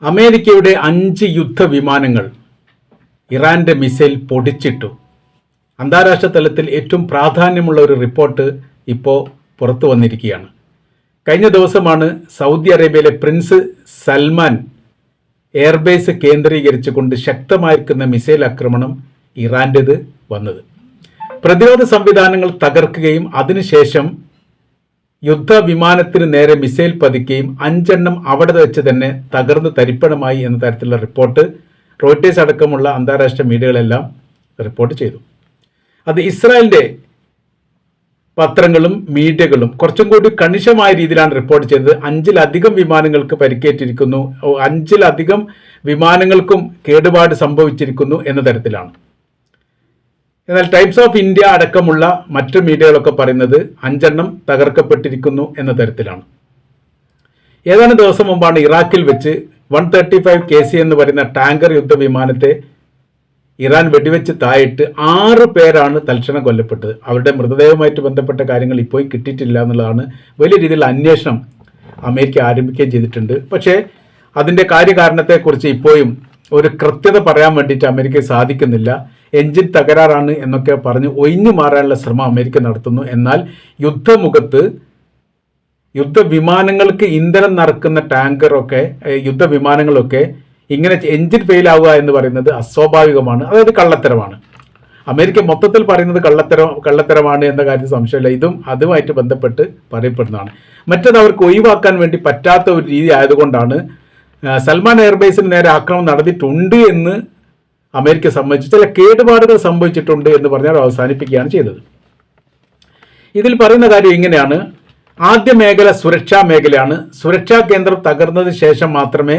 അമേരിക്കയുടെ 5 യുദ്ധവിമാനങ്ങൾ ഇറാന്റെ മിസൈൽ പൊടിച്ചിട്ടു. അന്താരാഷ്ട്ര തലത്തിൽ ഏറ്റവും പ്രാധാന്യമുള്ള ഒരു റിപ്പോർട്ട് ഇപ്പോൾ പുറത്തു വന്നിരിക്കുകയാണ്. കഴിഞ്ഞ ദിവസമാണ് സൗദി അറേബ്യയിലെ പ്രിൻസ് സൽമാൻ എയർബേസ് കേന്ദ്രീകരിച്ചുകൊണ്ട് ശക്തമായിരിക്കുന്ന മിസൈൽ ആക്രമണം ഇറാൻ്റേത് വന്നത്. പ്രതിരോധ സംവിധാനങ്ങൾ തകർക്കുകയും അതിനുശേഷം യുദ്ധവിമാനത്തിന് നേരെ മിസൈൽ പതിക്കുകയും 5 എണ്ണം അവിടെ വെച്ച് തന്നെ തകർന്ന് തരിപ്പണമായി എന്ന തരത്തിലുള്ള റിപ്പോർട്ട് റോയിട്ടേഴ്സ് അടക്കമുള്ള അന്താരാഷ്ട്ര മീഡിയകളെല്ലാം റിപ്പോർട്ട് ചെയ്തു. അത് ഇസ്രായേലിൻ്റെ പത്രങ്ങളും മീഡിയകളും കുറച്ചും കൂടി കണിശമായ രീതിയിലാണ് റിപ്പോർട്ട് ചെയ്തത്. 5-ലധികം വിമാനങ്ങൾക്ക് പരിക്കേറ്റിരിക്കുന്നു, 5-ലധികം വിമാനങ്ങൾക്കും കേടുപാട് സംഭവിച്ചിരിക്കുന്നു എന്ന തരത്തിലാണ്. എന്നാൽ ടൈംസ് ഓഫ് ഇന്ത്യ അടക്കമുള്ള മറ്റു മീഡിയകളൊക്കെ പറയുന്നത് 5 എണ്ണം തകർക്കപ്പെട്ടിരിക്കുന്നു എന്ന തരത്തിലാണ്. ഏതാനും ദിവസം മുമ്പാണ് ഇറാഖിൽ വെച്ച് 135 KC എന്ന് പറയുന്ന ടാങ്കർ യുദ്ധവിമാനത്തെ ഇറാൻ വെടിവെച്ച് താഴിട്ട് 6 പേരാണ് തൽക്ഷണം കൊല്ലപ്പെട്ടത്. അവരുടെ മൃതദേഹവുമായിട്ട് ബന്ധപ്പെട്ട കാര്യങ്ങൾ ഇപ്പോഴും കിട്ടിയിട്ടില്ല എന്നുള്ളതാണ്. വലിയ രീതിയിലുള്ള അന്വേഷണം അമേരിക്ക ആരംഭിക്കുകയും ചെയ്തിട്ടുണ്ട്. പക്ഷേ അതിൻ്റെ കാര്യകാരണത്തെക്കുറിച്ച് ഇപ്പോഴും ഒരു കൃത്യത പറയാൻ വേണ്ടിയിട്ട് അമേരിക്കയ്ക്ക് സാധിക്കുന്നില്ല. എൻജിൻ തകരാറാണ് എന്നൊക്കെ പറഞ്ഞ് ഒഴിഞ്ഞു മാറാനുള്ള ശ്രമം അമേരിക്ക നടത്തുന്നു. എന്നാൽ യുദ്ധമുഖത്ത് യുദ്ധവിമാനങ്ങൾക്ക് ഇന്ധനം നിറക്കുന്ന ടാങ്കറൊക്കെ യുദ്ധവിമാനങ്ങളൊക്കെ ഇങ്ങനെ എൻജിൻ ഫെയിൽ ആവുക എന്ന് പറയുന്നത് അസ്വാഭാവികമാണ്, അതായത് കള്ളത്തരമാണ്. അമേരിക്ക മൊത്തത്തിൽ പറയുന്നത് കള്ളത്തരമാണ് എന്ന കാര്യത്തിൽ സംശയമില്ല. അതുമായിട്ട് ബന്ധപ്പെട്ട് പറയപ്പെടുന്നതാണ്. മറ്റത് അവർക്ക് ഒഴിവാക്കാൻ വേണ്ടി പറ്റാത്ത ഒരു രീതി ആയതുകൊണ്ടാണ് സൽമാൻ എയർബേസിന് നേരെ ആക്രമണം നടന്നിട്ടുണ്ട് എന്ന് അമേരിക്ക സമ്മതിച്ചു. ചില കേടുപാടുകൾ സംഭവിച്ചിട്ടുണ്ട് എന്ന് പറഞ്ഞാൽ അവസാനിപ്പിക്കുകയാണ് ചെയ്തത്. ഇതിൽ പറയുന്ന കാര്യം ഇങ്ങനെയാണ്. ആദ്യ മേഖല സുരക്ഷാ മേഖലയാണ്. സുരക്ഷാ കേന്ദ്രം തകർന്നതിന് ശേഷം മാത്രമേ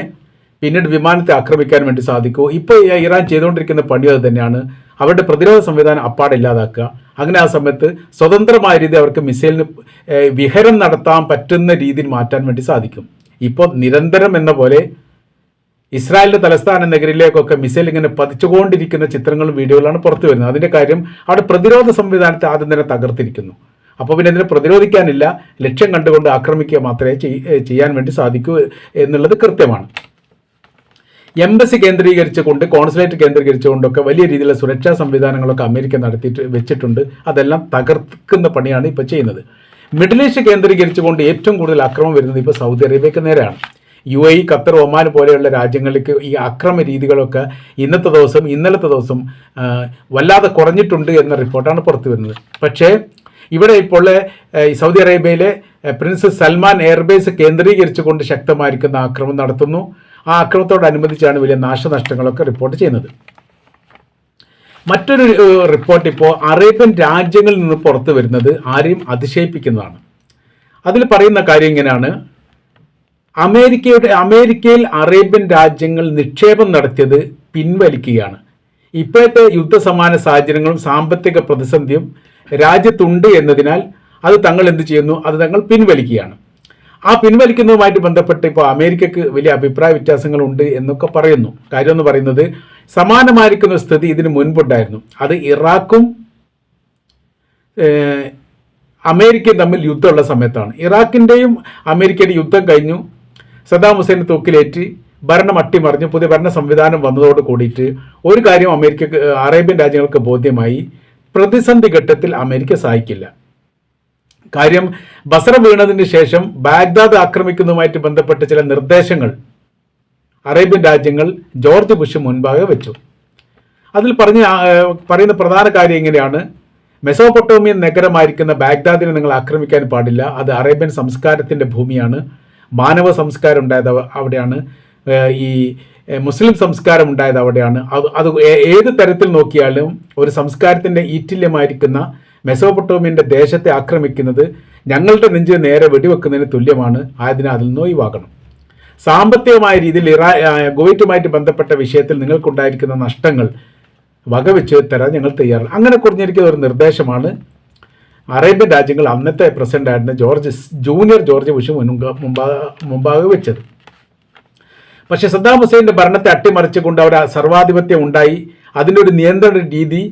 പിന്നീട് വിമാനത്തെ ആക്രമിക്കാൻ വേണ്ടി സാധിക്കൂ. ഇപ്പോൾ ഇറാൻ ചെയ്തുകൊണ്ടിരിക്കുന്ന പണി അത് തന്നെയാണ്. അവരുടെ പ്രതിരോധ സംവിധാനം അപ്പാടെ ഇല്ലാതാക്കുക. അങ്ങനെ ആ സമയത്ത് സ്വതന്ത്രമായ രീതി അവർക്ക് മിസൈലിന് വിഹരം നടത്താൻ പറ്റുന്ന രീതിയിൽ മാറ്റാൻ വേണ്ടി സാധിക്കും. ഇപ്പോൾ നിരന്തരം എന്ന പോലെ ഇസ്രായേലിൻ്റെ തലസ്ഥാന നഗരിയിലേക്കൊക്കെ മിസൈൽ ഇങ്ങനെ പതിച്ചുകൊണ്ടിരിക്കുന്ന ചിത്രങ്ങളും വീഡിയോകളാണ് പുറത്തു വരുന്നത്. അതിൻ്റെ കാര്യം അവിടെ പ്രതിരോധ സംവിധാനത്തെ ആദ്യം തന്നെ തകർത്തിരിക്കുന്നു. അപ്പോൾ പിന്നെ ഇതിനെ പ്രതിരോധിക്കാനില്ല, ലക്ഷ്യം കണ്ടുകൊണ്ട് ആക്രമിക്കുക മാത്രമേ ചെയ്യാൻ വേണ്ടി സാധിക്കൂ എന്നുള്ളത് കൃത്യമാണ്. എംബസി കേന്ദ്രീകരിച്ചുകൊണ്ട്, കോൺസുലേറ്റ് കേന്ദ്രീകരിച്ചുകൊണ്ടൊക്കെ വലിയ രീതിയിലുള്ള സുരക്ഷാ സംവിധാനങ്ങളൊക്കെ അമേരിക്ക നടത്തിയിട്ട് വെച്ചിട്ടുണ്ട്. അതെല്ലാം തകർക്കുന്ന പണിയാണ് ഇപ്പോൾ ചെയ്യുന്നത്. മിഡിൽ ഈസ്റ്റ് കേന്ദ്രീകരിച്ചുകൊണ്ട് ഏറ്റവും കൂടുതൽ ആക്രമണം വരുന്നത് ഇപ്പോൾ സൗദി അറേബ്യക്ക് നേരെയാണ്. UAE, ഖത്തർ, ഒമാൻ പോലെയുള്ള രാജ്യങ്ങളിലേക്ക് ഈ അക്രമ രീതികളൊക്കെ ഇന്നലത്തെ ദിവസം വല്ലാതെ കുറഞ്ഞിട്ടുണ്ട് എന്ന റിപ്പോർട്ടാണ് പുറത്തു വരുന്നത്. പക്ഷേ ഇവിടെ ഇപ്പോൾ സൗദി അറേബ്യയിലെ പ്രിൻസ് സൽമാൻ എയർബേസ് കേന്ദ്രീകരിച്ചുകൊണ്ട് ശക്തമായിരിക്കുന്ന ആക്രമണം നടത്തുന്നു. ആ ആക്രമണത്തോടനുബന്ധിച്ചാണ് വലിയ നാശനഷ്ടങ്ങളൊക്കെ റിപ്പോർട്ട് ചെയ്യുന്നത്. മറ്റൊരു റിപ്പോർട്ട് ഇപ്പോൾ അറേബ്യൻ രാജ്യങ്ങളിൽ നിന്ന് പുറത്തു വരുന്നത് ആരെയും അതിശയിപ്പിക്കുന്നതാണ്. അതിൽ പറയുന്ന കാര്യം ഇങ്ങനെയാണ്. അമേരിക്കയിൽ അറേബ്യൻ രാജ്യങ്ങൾ നിക്ഷേപം നടത്തിയത് പിൻവലിക്കുകയാണ്. ഇപ്പോഴത്തെ യുദ്ധസമാന സാഹചര്യങ്ങളും സാമ്പത്തിക പ്രതിസന്ധിയും രാജ്യത്തുണ്ട് എന്നതിനാൽ അത് തങ്ങൾ എന്ത് ചെയ്യുന്നു, അത് തങ്ങൾ പിൻവലിക്കുകയാണ്. ആ പിൻവലിക്കുന്നതുമായിട്ട് ബന്ധപ്പെട്ട് ഇപ്പോൾ അമേരിക്കക്ക് വലിയ അഭിപ്രായ വ്യത്യാസങ്ങളുണ്ട് എന്നൊക്കെ പറയുന്നു. കാര്യം എന്ന് പറയുന്നത് സമാനമായിരിക്കുന്ന സ്ഥിതി ഇതിന് മുൻപുണ്ടായിരുന്നു. അത് ഇറാഖും അമേരിക്കയും തമ്മിൽ യുദ്ധമുള്ള സമയത്താണ്. ഇറാഖിൻ്റെയും അമേരിക്കയുടെ യുദ്ധം കഴിഞ്ഞു. സദ്ദാം ഹുസൈനെ തൂക്കിലേറ്റി ഭരണം അട്ടിമറിഞ്ഞു. പുതിയ ഭരണ സംവിധാനം വന്നതോട് കൂടിയിട്ട് ഒരു കാര്യം അറേബ്യൻ രാജ്യങ്ങൾക്ക് ബോധ്യമായി. പ്രതിസന്ധി ഘട്ടത്തിൽ അമേരിക്ക സഹായിക്കില്ല. കാര്യം ബസറ വീണതിന് ശേഷം ബാഗ്ദാദ് ആക്രമിക്കുന്നതുമായിട്ട് ബന്ധപ്പെട്ട ചില നിർദ്ദേശങ്ങൾ അറേബ്യൻ രാജ്യങ്ങൾ ജോർജ് ബുഷ് മുൻപാകെ വെച്ചു. അതിൽ പറയുന്ന പ്രധാന കാര്യം ഇങ്ങനെയാണ്. മെസോപ്പൊട്ടോമിയൻ നഗരമായിരിക്കുന്ന ബാഗ്ദാദിനെ നിങ്ങൾ ആക്രമിക്കാൻ പാടില്ല. അത് അറേബ്യൻ സംസ്കാരത്തിൻ്റെ ഭൂമിയാണ്. മാനവ സംസ്കാരം ഉണ്ടായത് അവിടെയാണ്. ഈ മുസ്ലിം സംസ്കാരം ഉണ്ടായത് അവിടെയാണ്. അത് ഏത് തരത്തിൽ നോക്കിയാലും ഒരു സംസ്കാരത്തിൻ്റെ ഈറ്റില്യമായിരിക്കുന്ന മെസോപ്പൊട്ടോമിയൻ്റെ ദേശത്തെ ആക്രമിക്കുന്നത് ഞങ്ങളുടെ നെഞ്ചിന് നേരെ വെടിവെക്കുന്നതിന് തുല്യമാണ്. ആയതിനാൽ അതിൽ നിന്ന് ഒഴിവാക്കണം. സാമ്പത്തികമായ രീതിയിൽ കുവൈറ്റുമായിട്ട് ബന്ധപ്പെട്ട വിഷയത്തിൽ നിങ്ങൾക്കുണ്ടായിരിക്കുന്ന നഷ്ടങ്ങൾ വകവെച്ച് തരാൻ ഞങ്ങൾ തയ്യാറാണ്. അങ്ങനെ കുറഞ്ഞിരിക്കുന്ന ഒരു നിർദ്ദേശമാണ് അറേബ്യൻ രാജ്യങ്ങൾ അന്നത്തെ പ്രസിഡന്റായിരുന്ന ജൂനിയർ ജോർജ് ബുഷ് മുമ്പാകെ വെച്ചത്. പക്ഷേ സദ്ദാം ഹുസൈൻ്റെ ഭരണത്തെ അട്ടിമറിച്ചുകൊണ്ട് അവിടെ സർവാധിപത്യം ഉണ്ടായി. അതിൻ്റെ ഒരു നിയന്ത്രണ രീതി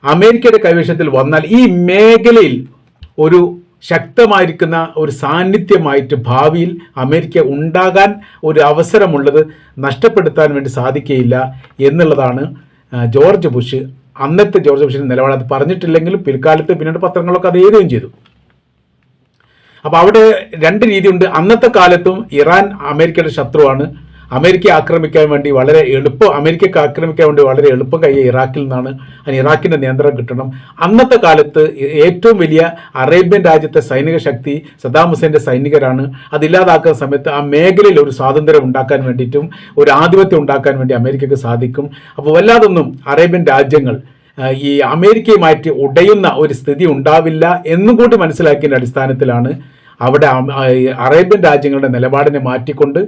അമേരിക്കയുടെ കൈവശത്തിൽ വന്നാൽ ഈ മേഖലയിൽ ഒരു ശക്തമായിരിക്കുന്ന ഒരു സാന്നിധ്യമായിട്ട് ഭാവിയിൽ അമേരിക്ക ഉണ്ടാകാൻ ഒരു അവസരമുള്ളത് നഷ്ടപ്പെടുത്താൻ വേണ്ടി സാധിക്കുകയില്ല എന്നുള്ളതാണ് അന്നത്തെ ജോർജ് ബുഷിൻ്റെ നിലപാട്. അത് പറഞ്ഞിട്ടില്ലെങ്കിലും പിൽക്കാലത്ത് പിന്നീട് പത്രങ്ങളൊക്കെ അത് എഴുതുകയും ചെയ്തു. അപ്പോൾ അവിടെ രണ്ട് രീതിയുണ്ട്. അന്നത്തെ കാലത്തും ഇറാൻ അമേരിക്കയുടെ ശത്രുവാണ്. അമേരിക്കയ്ക്ക് ആക്രമിക്കാൻ വേണ്ടി വളരെ എളുപ്പം കഴിയുക ഇറാഖിൽ നിന്നാണ്. അതിന് ഇറാഖിൻ്റെ നിയന്ത്രണം കിട്ടണം. അന്നത്തെ കാലത്ത് ഏറ്റവും വലിയ അറേബ്യൻ രാജ്യത്തെ സൈനിക ശക്തി സദ്ദാം ഹുസൈൻ്റെ സൈനികരാണ്. അതില്ലാതാക്കുന്ന സമയത്ത് ആ മേഖലയിൽ ഒരു സ്വാതന്ത്ര്യം ഉണ്ടാക്കാൻ വേണ്ടിയിട്ടും ഒരു ആധിപത്യം ഉണ്ടാക്കാൻ വേണ്ടി അമേരിക്കയ്ക്ക് സാധിക്കും. അപ്പോൾ വല്ലാതൊന്നും അറേബ്യൻ രാജ്യങ്ങൾ ഈ അമേരിക്കയുമായിട്ട് ഉടയുന്ന ഒരു സ്ഥിതി ഉണ്ടാവില്ല എന്നും കൂടി മനസ്സിലാക്കിയതിൻ്റെ അടിസ്ഥാനത്തിലാണ് അവിടെ അറേബ്യൻ രാജ്യങ്ങളുടെ നിലപാടിനെ മാറ്റിക്കൊണ്ട്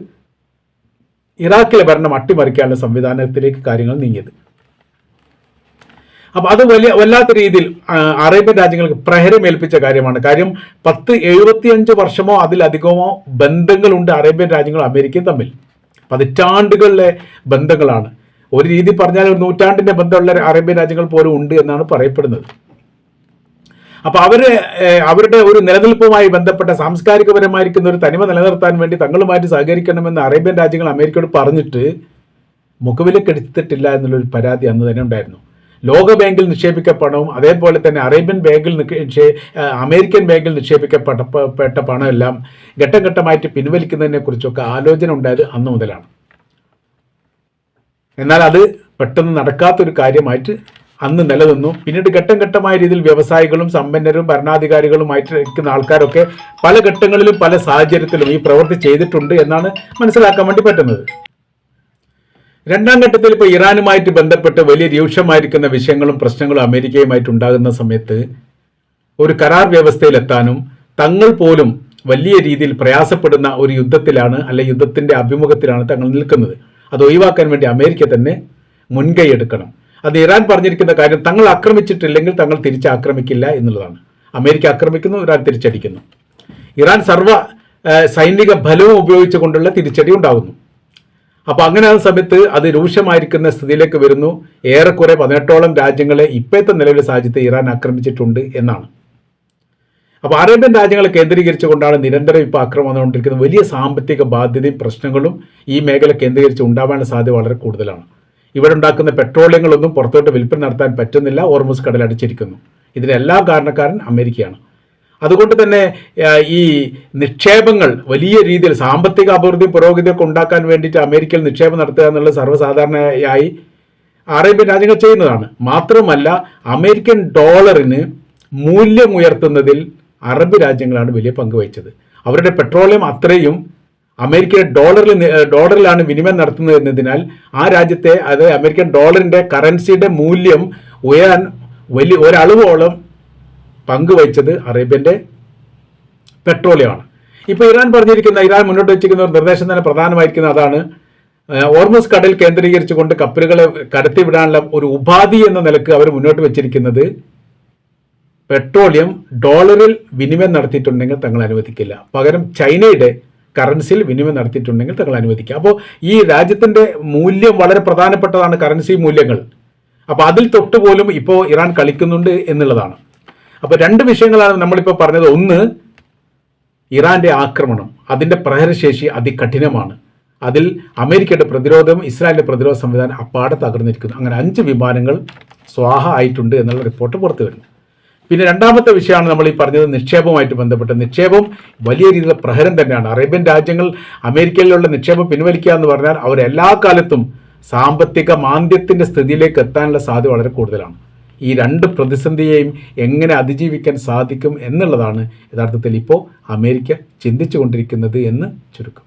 ഇറാഖിലെ ഭരണം അട്ടിമറിക്കാനുള്ള സംവിധാനത്തിലേക്ക് കാര്യങ്ങൾ നീങ്ങിയത്. അപ്പോൾ അത് വല്ലാത്ത രീതിയിൽ അറേബ്യൻ രാജ്യങ്ങൾക്ക് പ്രഹരമേൽപ്പിച്ച കാര്യമാണ്. കാര്യം 75 വർഷമോ അതിലധികമോ ബന്ധങ്ങളുണ്ട് അറേബ്യൻ രാജ്യങ്ങളും അമേരിക്കയും തമ്മിൽ. പതിറ്റാണ്ടുകളിലെ ബന്ധങ്ങളാണ്. ഒരു രീതി പറഞ്ഞാൽ ഒരു നൂറ്റാണ്ടിൻ്റെ ബന്ധമുള്ള അറേബ്യൻ രാജ്യങ്ങൾ പോലും ഉണ്ട് എന്നാണ് പറയപ്പെടുന്നത്. അപ്പോൾ അവരുടെ ഒരു നിലനിൽപ്പുമായി ബന്ധപ്പെട്ട സാംസ്കാരികപരമായിരിക്കുന്ന ഒരു തനിമ നിലനിർത്താൻ വേണ്ടി തങ്ങളുമായിട്ട് സഹകരിക്കണമെന്ന് അറേബ്യൻ രാജ്യങ്ങൾ അമേരിക്കയോട് പറഞ്ഞിട്ട് മുഖവിലേക്ക് എടുത്തിട്ടില്ല എന്നുള്ളൊരു പരാതി അന്ന് തന്നെ ഉണ്ടായിരുന്നു. ലോകബാങ്കിൽ നിക്ഷേപിക്കപ്പണവും അതേപോലെ തന്നെ അമേരിക്കൻ ബാങ്കിൽ നിക്ഷേപിക്കപ്പെട്ട പണമെല്ലാം ഘട്ടം ഘട്ടമായിട്ട് പിൻവലിക്കുന്നതിനെ കുറിച്ചൊക്കെ ആലോചന ഉണ്ടായത് അന്ന് മുതലാണ്. എന്നാൽ അത് പെട്ടെന്ന് നടക്കാത്തൊരു കാര്യമായിട്ട് അന്ന് നിലനിന്നു. പിന്നീട് ഘട്ടം ഘട്ടമായ രീതിയിൽ വ്യവസായികളും സമ്പന്നരും ഭരണാധികാരികളുമായിട്ട് ഇരിക്കുന്ന ആൾക്കാരൊക്കെ പല ഘട്ടങ്ങളിലും പല സാഹചര്യത്തിലും ഈ പ്രവൃത്തി ചെയ്തിട്ടുണ്ട് എന്നാണ് മനസ്സിലാക്കാൻ വേണ്ടി പറ്റുന്നത്. രണ്ടാം ഘട്ടത്തിൽ ഇപ്പോൾ ഇറാനുമായിട്ട് ബന്ധപ്പെട്ട് വലിയ രൂക്ഷമായിരിക്കുന്ന വിഷയങ്ങളും പ്രശ്നങ്ങളും അമേരിക്കയുമായിട്ട് ഉണ്ടാകുന്ന സമയത്ത് ഒരു കരാർ വ്യവസ്ഥയിലെത്താനും തങ്ങൾ പോലും വലിയ രീതിയിൽ പ്രയാസപ്പെടുന്ന ഒരു യുദ്ധത്തിലാണ്, അല്ലെങ്കിൽ യുദ്ധത്തിൻ്റെ അഭിമുഖത്തിലാണ് തങ്ങൾ നിൽക്കുന്നത്. അത് ഒഴിവാക്കാൻ വേണ്ടി അമേരിക്ക തന്നെ മുൻകൈ എടുക്കണം. അത് ഇറാൻ പറഞ്ഞിരിക്കുന്ന കാര്യം, തങ്ങൾ ആക്രമിച്ചിട്ടില്ലെങ്കിൽ തങ്ങൾ തിരിച്ചാക്രമിക്കില്ല എന്നുള്ളതാണ്. അമേരിക്ക ആക്രമിക്കുന്നു, ഇറാൻ തിരിച്ചടിക്കുന്നു. ഇറാൻ സർവ്വ സൈനിക ബലവും ഉപയോഗിച്ചുകൊണ്ടുള്ള തിരിച്ചടി ഉണ്ടാകുന്നു. അപ്പോൾ അങ്ങനെ ആ സമയത്ത് അത് രൂക്ഷമായിരിക്കുന്ന സ്ഥിതിയിലേക്ക് വരുന്നു. ഏറെക്കുറെ 18ഓളം രാജ്യങ്ങളെ ഇപ്പോഴത്തെ നിലവിലെ സാഹചര്യത്തിൽ ഇറാൻ ആക്രമിച്ചിട്ടുണ്ട് എന്നാണ്. അപ്പോൾ അറേബ്യൻ രാജ്യങ്ങളെ കേന്ദ്രീകരിച്ചുകൊണ്ടാണ് നിരന്തരം ഇപ്പോൾ ആക്രമണം വന്നുകൊണ്ടിരിക്കുന്നത്. വലിയ സാമ്പത്തിക ബാധ്യതയും പ്രശ്നങ്ങളും ഈ മേഖല കേന്ദ്രീകരിച്ച് ഉണ്ടാവാനുള്ള സാധ്യത വളരെ കൂടുതലാണ്. ഇവിടെ ഉണ്ടാക്കുന്ന പെട്രോളിയങ്ങളൊന്നും പുറത്തോട്ട് വിൽപ്പന നടത്താൻ പറ്റുന്നില്ല. ഹോർമുസ് കടൽ അടിച്ചിരിക്കുന്നു. ഇതിനെല്ലാം കാരണക്കാരൻ അമേരിക്കയാണ്. അതുകൊണ്ട് തന്നെ ഈ നിക്ഷേപങ്ങൾ വലിയ രീതിയിൽ സാമ്പത്തിക അഭിവൃദ്ധി പുരോഗതിയൊക്കെ ഉണ്ടാക്കാൻ വേണ്ടിയിട്ട് അമേരിക്കയിൽ നിക്ഷേപം നടത്തുക എന്നുള്ളത് സർവ്വസാധാരണയായി അറേബ്യൻ രാജ്യങ്ങൾ ചെയ്യുന്നതാണ്. മാത്രമല്ല അമേരിക്കൻ ഡോളറിന് മൂല്യം ഉയർത്തുന്നതിൽ അറബ് രാജ്യങ്ങളാണ് വലിയ പങ്ക് വഹിച്ചത്. അവരുടെ പെട്രോളിയം അത്രയും അമേരിക്കയുടെ ഡോളറിലാണ് വിനിമയം നടത്തുന്നത് എന്നതിനാൽ ആ രാജ്യത്തെ, അതായത് അമേരിക്കൻ ഡോളറിൻ്റെ കറൻസിയുടെ മൂല്യം ഉയരാൻ വലിയ ഒരളവോളം പങ്കുവഹിച്ചത് അറേബ്യൻ്റെ പെട്രോളിയമാണ്. ഇപ്പോൾ ഇറാൻ മുന്നോട്ട് വെച്ചിരിക്കുന്ന ഒരു നിർദ്ദേശം തന്നെ പ്രധാനമായിരിക്കുന്നത് അതാണ്. ഹോർമുസ് കടൽ കേന്ദ്രീകരിച്ചുകൊണ്ട് കപ്പലുകളെ കടത്തിവിടാനുള്ള ഒരു ഉപാധി എന്ന നിലക്ക് അവർ മുന്നോട്ട് വെച്ചിരിക്കുന്നത് പെട്രോളിയം ഡോളറിൽ വിനിമയം നടത്തിയിട്ടുണ്ടെങ്കിൽ തങ്ങൾ അനുവദിക്കില്ല, പകരം ചൈനയുടെ കറൻസിയിൽ വിനിമയം നടത്തിയിട്ടുണ്ടെങ്കിൽ തങ്ങൾ അനുവദിക്കുക. അപ്പോൾ ഈ രാജ്യത്തിൻ്റെ മൂല്യം വളരെ പ്രധാനപ്പെട്ടതാണ്, കറൻസി മൂല്യങ്ങൾ. അപ്പോൾ അതിൽ തൊട്ടുപോലും ഇപ്പോൾ ഇറാൻ കളിക്കുന്നുണ്ട് എന്നുള്ളതാണ്. അപ്പോൾ രണ്ട് വിഷയങ്ങളാണ് നമ്മളിപ്പോൾ പറഞ്ഞത്. ഒന്ന്, ഇറാൻ്റെ ആക്രമണം, അതിൻ്റെ പ്രഹരശേഷി അതികഠിനമാണ്. അതിൽ അമേരിക്കയുടെ പ്രതിരോധം, ഇസ്രായേലിൻ്റെ പ്രതിരോധ സംവിധാനം അപ്പാടെ തകർന്നിരിക്കുന്നു. അങ്ങനെ 5 വിമാനങ്ങൾ സ്വാഹ ആയിട്ടുണ്ട് എന്നുള്ള റിപ്പോർട്ട് പുറത്തു വരുന്നു. പിന്നെ രണ്ടാമത്തെ വിഷയമാണ് നമ്മൾ ഈ പറഞ്ഞത്, നിക്ഷേപവുമായിട്ട് ബന്ധപ്പെട്ട നിക്ഷേപം വലിയ രീതിയിലുള്ള പ്രഹരം തന്നെയാണ്. അറേബ്യൻ രാജ്യങ്ങൾ അമേരിക്കയിലുള്ള നിക്ഷേപം പിൻവലിക്കുക എന്ന് പറഞ്ഞാൽ അവരെല്ലാ കാലത്തും സാമ്പത്തിക മാന്ദ്യത്തിൻ്റെ സ്ഥിതിയിലേക്ക് എത്താനുള്ള സാധ്യത വളരെ കൂടുതലാണ്. ഈ രണ്ട് പ്രതിസന്ധിയെയും എങ്ങനെ അതിജീവിക്കാൻ സാധിക്കും എന്നുള്ളതാണ് യഥാർത്ഥത്തിൽ ഇപ്പോൾ അമേരിക്ക ചിന്തിച്ചു കൊണ്ടിരിക്കുന്നത് എന്ന് ചുരുക്കം.